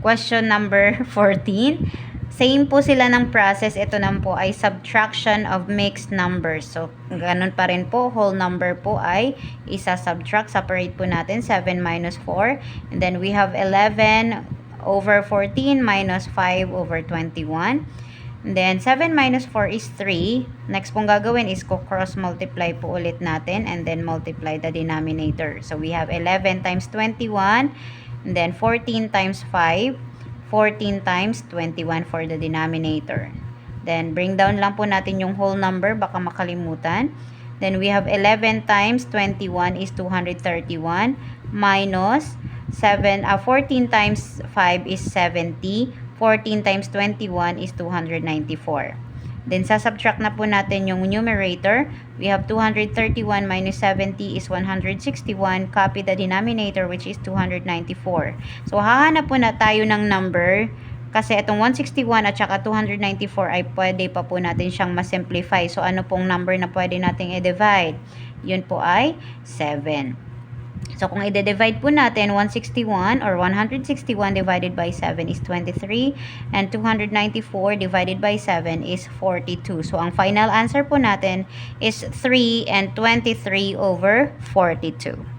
Question number 14. Same po sila ng process. Ito naman po ay subtraction of mixed numbers. So, ganun pa rin po. Whole number po ay isa-subtract. Separate po natin 7 minus 4. And then we have 11 over 14 minus 5 over 21. And then 7 minus 4 is 3. Next pong gagawin is cross multiply po ulit natin and then multiply the denominator. So, we have 11 times 21. And then 14 times 5, 14 times 21 for the denominator. Then bring down lang po natin yung whole number, baka makalimutan. Then we have 11 times 21 is 231 minus 14 times 5 is 70. 14 times 21 is 294. Then, sasubtract na po natin yung numerator. We have 231 minus 70 is 161. Copy the denominator which is 294. So, hahanap po na tayo ng number kasi itong 161 at saka 294 ay pwede pa po natin siyang masimplify. So, ano pong number na pwede nating i-divide? Yun po ay 7. So, kung i-divide po natin, 161 or 161 divided by 7 is 23 and 294 divided by 7 is 42. So, ang final answer po natin is 3 and 23 over 42.